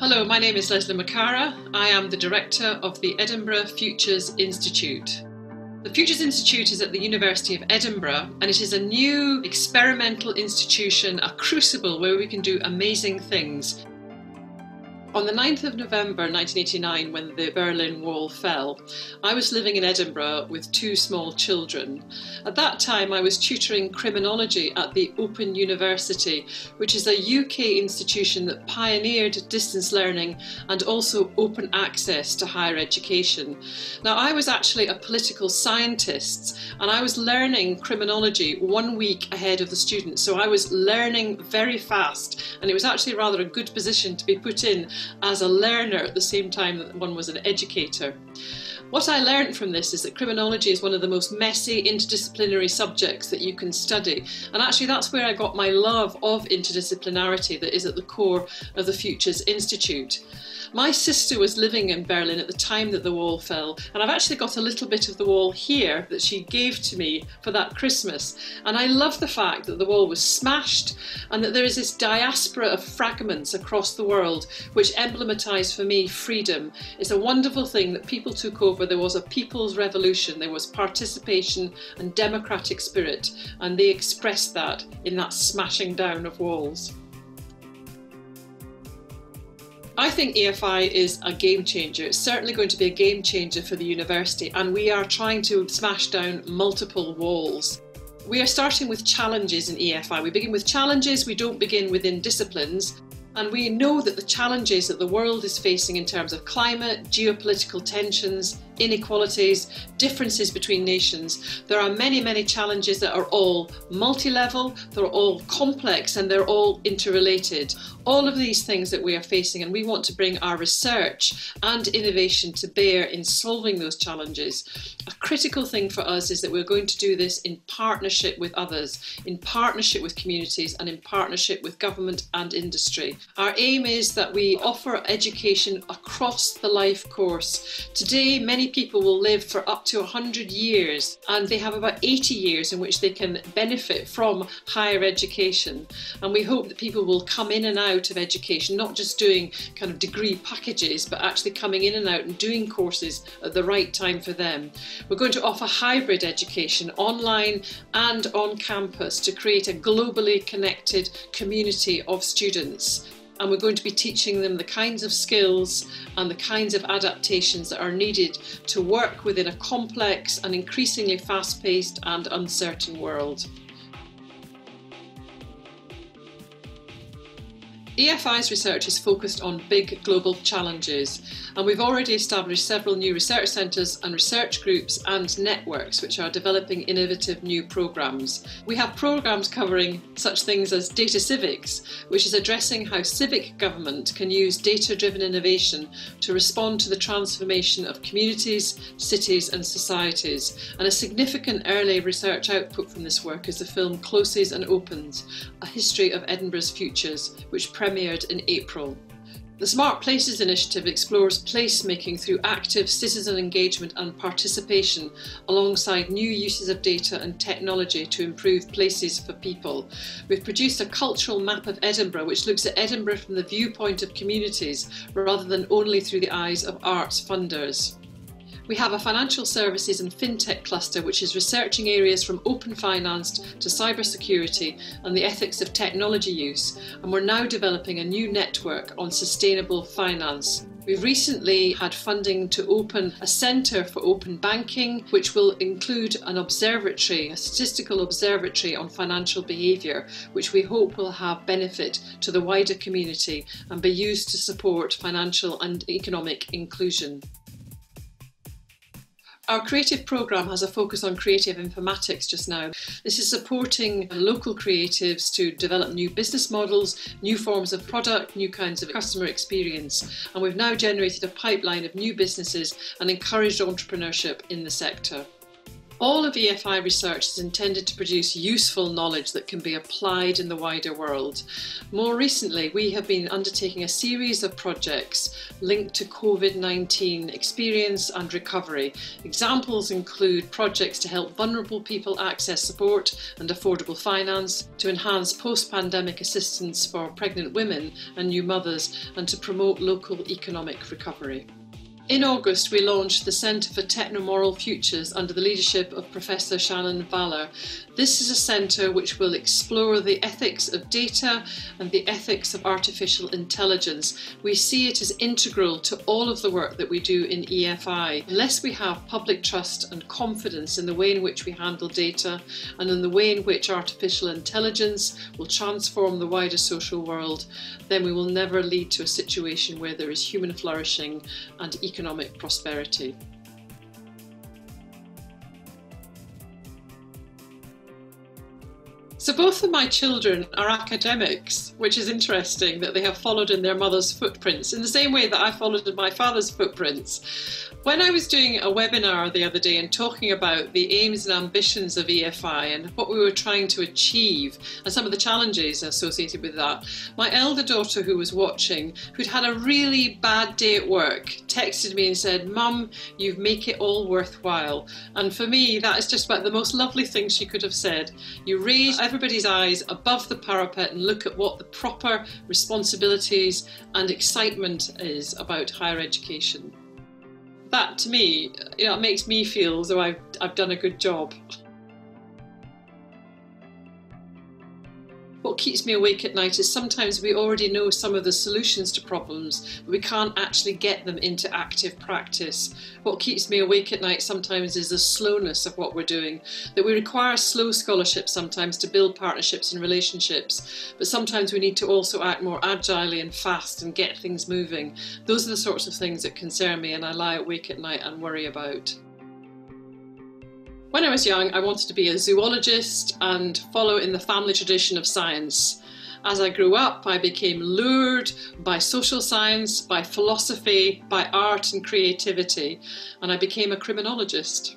Hello, my name is Lesley Mcara. I am the director of the Edinburgh Futures Institute. The Futures Institute is at the University of Edinburgh, and it is a new experimental institution, a crucible where we can do amazing things. On the 9th of November 1989, when the Berlin Wall fell, I was living in Edinburgh with two small children. At that time, I was tutoring criminology at the Open University, which is a UK institution that pioneered distance learning and also open access to higher education. Now, I was actually a political scientist, and I was learning criminology 1 week ahead of the students. So I was learning very fast, and it was actually rather a good position to be put in as a learner at the same time that one was an educator. What I learned from this is that criminology is one of the most messy interdisciplinary subjects that you can study, and actually that's where I got my love of interdisciplinarity that is at the core of the Futures Institute. My sister was living in Berlin at the time that the wall fell, and I've actually got a little bit of the wall here that she gave to me for that Christmas. And I love the fact that the wall was smashed and that there is this diaspora of fragments across the world which emblematise for me freedom. It's a wonderful thing that people took over. There was a people's revolution, there was participation and democratic spirit, and they expressed that in that smashing down of walls. I think EFI is a game changer. It's certainly going to be a game changer for the university, and we are trying to smash down multiple walls. We are starting with challenges in EFI. We begin with challenges, we don't begin within disciplines. And we know that the challenges that the world is facing in terms of climate, geopolitical tensions, inequalities, differences between nations, there are many, many challenges that are all multi-level, they're all complex, and they're all interrelated. All of these things that we are facing, and we want to bring our research and innovation to bear in solving those challenges. A critical thing for us is that we're going to do this in partnership with others, in partnership with communities, and in partnership with government and industry. Our aim is that we offer education across the life course. Today, many people will live for up to 100 years, and they have about 80 years in which they can benefit from higher education. And we hope that people will come in and out of education, not just doing kind of degree packages, but actually coming in and out and doing courses at the right time for them. We're going to offer hybrid education, online and on campus, to create a globally connected community of students. And we're going to be teaching them the kinds of skills and the kinds of adaptations that are needed to work within a complex and increasingly fast-paced and uncertain world. EFI's research is focused on big global challenges, and we've already established several new research centres and research groups and networks which are developing innovative new programmes. We have programmes covering such things as data civics, which is addressing how civic government can use data-driven innovation to respond to the transformation of communities, cities and societies. And a significant early research output from this work is the film Closes and Opens, A History of Edinburgh's Futures, which premiered in April. The Smart Places initiative explores placemaking through active citizen engagement and participation alongside new uses of data and technology to improve places for people. We've produced a cultural map of Edinburgh which looks at Edinburgh from the viewpoint of communities rather than only through the eyes of arts funders. We have a financial services and fintech cluster which is researching areas from open finance to cybersecurity and the ethics of technology use, and we're now developing a new network on sustainable finance. We've recently had funding to open a centre for open banking, which will include an observatory, a statistical observatory on financial behaviour, which we hope will have benefit to the wider community and be used to support financial and economic inclusion. Our creative programme has a focus on creative informatics just now. This is supporting local creatives to develop new business models, new forms of product, new kinds of customer experience. And we've now generated a pipeline of new businesses and encouraged entrepreneurship in the sector. All of EFI research is intended to produce useful knowledge that can be applied in the wider world. More recently, we have been undertaking a series of projects linked to COVID-19 experience and recovery. Examples include projects to help vulnerable people access support and affordable finance, to enhance post-pandemic assistance for pregnant women and new mothers, and to promote local economic recovery. In August, we launched the Centre for Technomoral Futures under the leadership of Professor Shannon Valler. This is a centre which will explore the ethics of data and the ethics of artificial intelligence. We see it as integral to all of the work that we do in EFI. Unless we have public trust and confidence in the way in which we handle data and in the way in which artificial intelligence will transform the wider social world, then we will never lead to a situation where there is human flourishing and economic prosperity. So both of my children are academics, which is interesting that they have followed in their mother's footprints in the same way that I followed in my father's footprints. When I was doing a webinar the other day and talking about the aims and ambitions of EFI and what we were trying to achieve and some of the challenges associated with that, my elder daughter, who was watching, who'd had a really bad day at work, texted me and said, "Mum, you make it all worthwhile." And for me, that is just about the most lovely thing she could have said. You raise everybody's eyes above the parapet and look at what the proper responsibilities and excitement is about higher education. That, to me, it makes me feel as though I've done a good job. What keeps me awake at night is sometimes we already know some of the solutions to problems, but we can't actually get them into active practice. What keeps me awake at night sometimes is the slowness of what we're doing, that we require slow scholarship sometimes to build partnerships and relationships, but sometimes we need to also act more agilely and fast and get things moving. Those are the sorts of things that concern me and I lie awake at night and worry about. When I was young, I wanted to be a zoologist and follow in the family tradition of science. As I grew up, I became lured by social science, by philosophy, by art and creativity, and I became a criminologist.